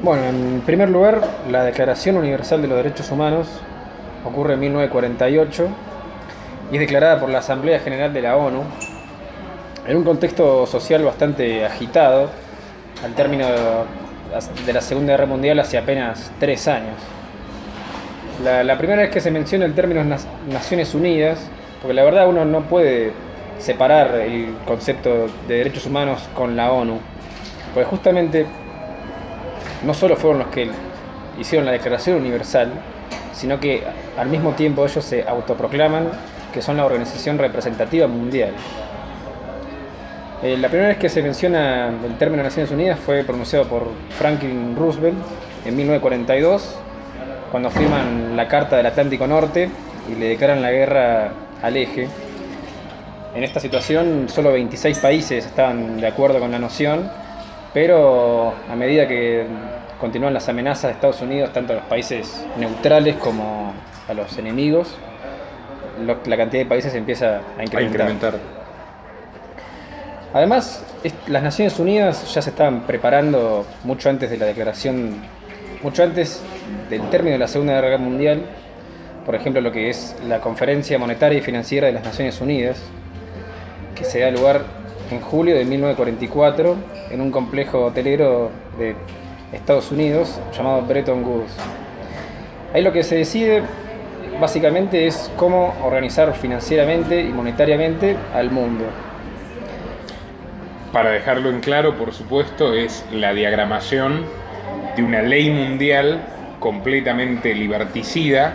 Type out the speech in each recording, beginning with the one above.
Bueno, en primer lugar, la Declaración Universal de los Derechos Humanos ocurre en 1948 y es declarada por la Asamblea General de la ONU en un contexto social bastante agitado al término de la Segunda Guerra Mundial hace apenas 3 años. La primera vez que se menciona el término es Naciones Unidas, porque la verdad uno no puede separar el concepto de derechos humanos con la ONU, porque justamente no solo fueron los que hicieron la Declaración Universal, sino que al mismo tiempo ellos se autoproclaman que son la organización representativa mundial. La primera vez que se menciona el término Naciones Unidas fue pronunciado por Franklin Roosevelt en 1942, cuando firman la Carta del Atlántico Norte y le declaran la guerra al eje. En esta situación solo 26 países estaban de acuerdo con la noción, pero a medida que continúan las amenazas de Estados Unidos, tanto a los países neutrales como a los enemigos, la cantidad de países empieza a incrementar. Además, las Naciones Unidas ya se estaban preparando mucho antes de la declaración, mucho antes del término de la Segunda Guerra Mundial. Por ejemplo, lo que es la Conferencia Monetaria y Financiera de las Naciones Unidas, que se da lugar en julio de 1944 en un complejo hotelero de Estados Unidos llamado Bretton Woods. Ahí lo que se decide básicamente es cómo organizar financieramente y monetariamente al mundo. Para dejarlo en claro, por supuesto, es la diagramación de una ley mundial completamente liberticida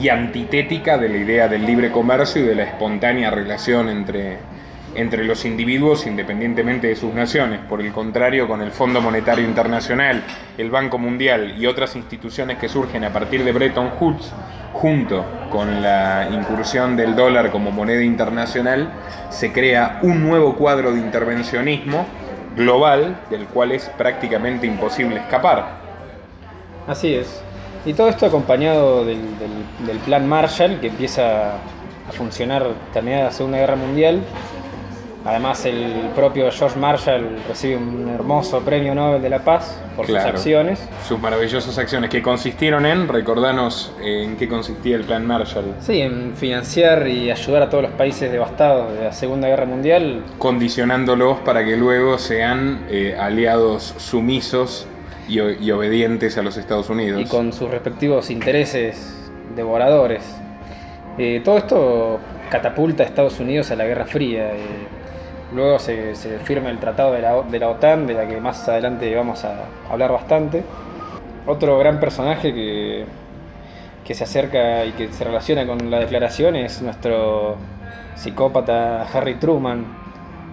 y antitética de la idea del libre comercio y de la espontánea relación entre los individuos independientemente de sus naciones. Por el contrario, con el Fondo Monetario Internacional, el Banco Mundial y otras instituciones que surgen a partir de Bretton Woods, junto con la incursión del dólar como moneda internacional, se crea un nuevo cuadro de intervencionismo global del cual es prácticamente imposible escapar. Así es. Y todo esto acompañado del Plan Marshall, que empieza a funcionar terminada la Segunda Guerra Mundial. Además, el propio George Marshall recibe un hermoso premio Nobel de la Paz por sus acciones. Sus maravillosas acciones, que consistieron en, recordanos en qué consistía el Plan Marshall. Sí, en financiar y ayudar a todos los países devastados de la Segunda Guerra Mundial. Condicionándolos para que luego sean aliados sumisos y obedientes a los Estados Unidos. Y con sus respectivos intereses devoradores. Todo esto catapulta a Estados Unidos a la Guerra Fría. Luego se firma el tratado de la OTAN, de la que más adelante vamos a hablar bastante. Otro gran personaje que se acerca y que se relaciona con la declaración es nuestro psicópata Harry Truman,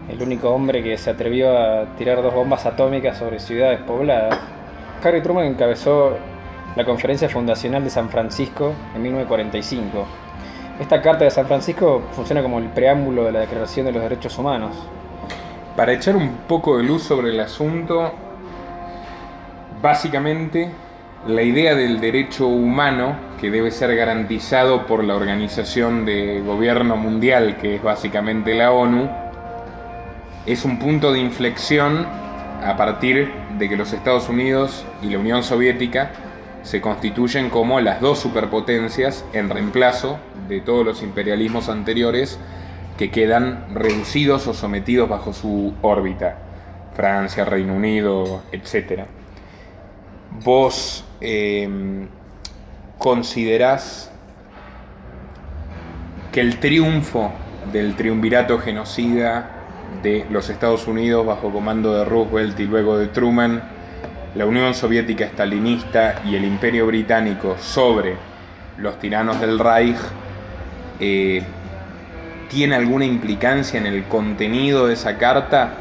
el único hombre que se atrevió a tirar 2 bombas atómicas sobre ciudades pobladas. Harry Truman encabezó la Conferencia Fundacional de San Francisco en 1945. Esta Carta de San Francisco funciona como el preámbulo de la Declaración de los Derechos Humanos. Para echar un poco de luz sobre el asunto, básicamente la idea del derecho humano, que debe ser garantizado por la Organización de Gobierno Mundial, que es básicamente la ONU, es un punto de inflexión a partir de que los Estados Unidos y la Unión Soviética se constituyen como las 2 superpotencias en reemplazo de todos los imperialismos anteriores que quedan reducidos o sometidos bajo su órbita: Francia, Reino Unido, etc. ¿Vos considerás que el triunfo del triunvirato genocida de los Estados Unidos bajo comando de Roosevelt y luego de Truman, la Unión Soviética stalinista y el Imperio Británico sobre los tiranos del Reich, tiene alguna implicancia en el contenido de esa carta?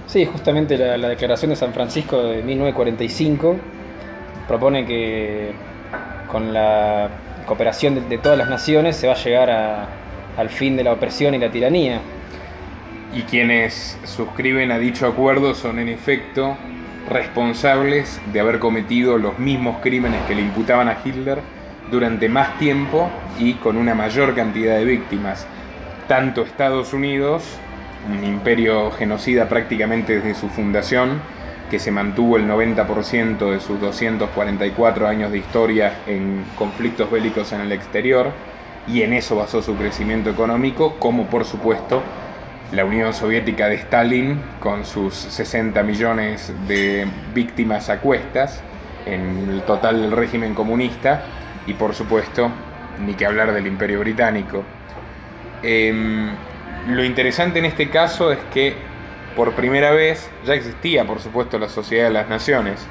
Sí, justamente la Declaración de San Francisco de 1945 propone que con la cooperación de todas las naciones se va a llegar al fin de la opresión y la tiranía. Y quienes suscriben a dicho acuerdo son en efecto responsables de haber cometido los mismos crímenes que le imputaban a Hitler durante más tiempo y con una mayor cantidad de víctimas. Tanto Estados Unidos, un imperio genocida prácticamente desde su fundación, que se mantuvo el 90% de sus 244 años de historia en conflictos bélicos en el exterior, y en eso basó su crecimiento económico, como por supuesto la Unión Soviética de Stalin, con sus 60 millones de víctimas a cuestas en el total del régimen comunista, y por supuesto ni que hablar del Imperio Británico. Lo interesante en este caso es que por primera vez, ya existía por supuesto la Sociedad de las Naciones,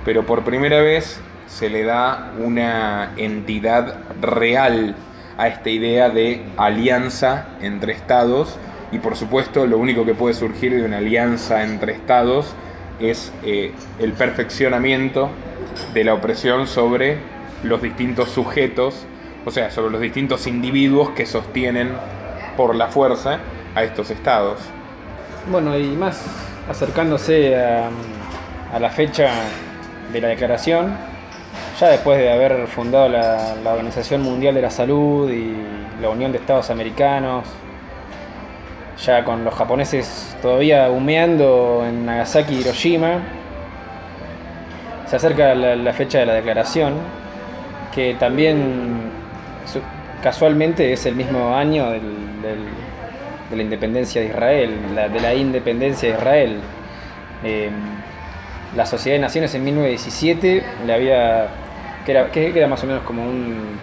pero por primera vez se le da una entidad real a esta idea de alianza entre estados, y por supuesto lo único que puede surgir de una alianza entre estados es el perfeccionamiento de la opresión sobre los distintos sujetos, o sea, sobre los distintos individuos que sostienen por la fuerza a estos estados. Bueno, y más acercándose a la fecha de la declaración, ya después de haber fundado la Organización Mundial de la Salud y la Unión de Estados Americanos, ya con los japoneses todavía humeando en Nagasaki y Hiroshima, se acerca la fecha de la declaración, que también casualmente es el mismo año de la independencia de Israel, de la independencia de Israel. La Sociedad de Naciones en 1917 que era más o menos como un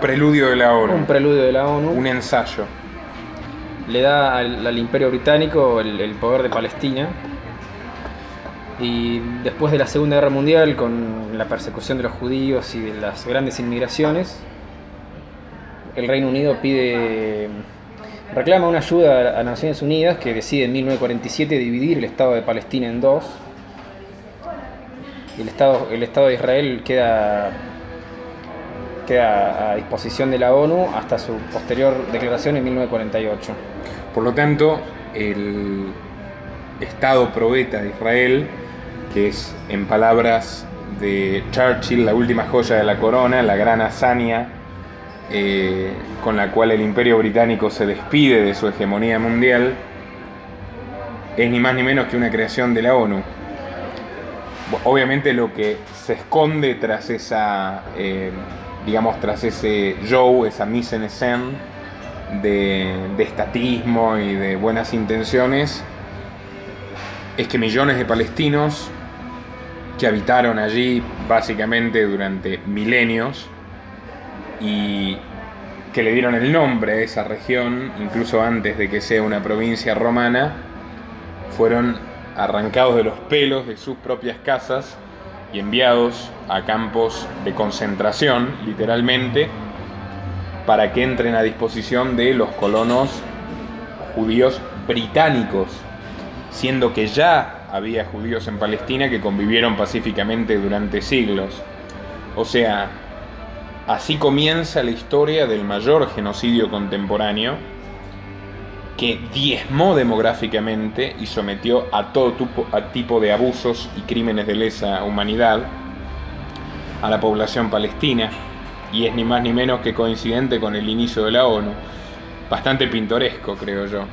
preludio de la ONU. Un preludio de la ONU. Un ensayo. Le da al Imperio Británico el poder de Palestina. Y después de la Segunda Guerra Mundial, con la persecución de los judíos y de las grandes inmigraciones, el Reino Unido reclama una ayuda a Naciones Unidas, que decide en 1947 dividir el Estado de Palestina en dos. El Estado de Israel queda a disposición de la ONU hasta su posterior declaración en 1948. Por lo tanto, el Estado probeta de Israel, que es, en palabras de Churchill, la última joya de la corona, la gran hazaña con la cual el Imperio Británico se despide de su hegemonía mundial, es ni más ni menos que una creación de la ONU. Obviamente lo que se esconde tras tras ese show, esa mise en scène de estatismo y de buenas intenciones, es que millones de palestinos que habitaron allí básicamente durante milenios y que le dieron el nombre a esa región, incluso antes de que sea una provincia romana, fueron arrancados de los pelos de sus propias casas y enviados a campos de concentración, literalmente, para que entren a disposición de los colonos judíos británicos, siendo que ya había judíos en Palestina que convivieron pacíficamente durante siglos. O sea, así comienza la historia del mayor genocidio contemporáneo, que diezmó demográficamente y sometió a todo tipo de abusos y crímenes de lesa humanidad a la población palestina, y es ni más ni menos que coincidente con el inicio de la ONU. Bastante pintoresco, creo yo.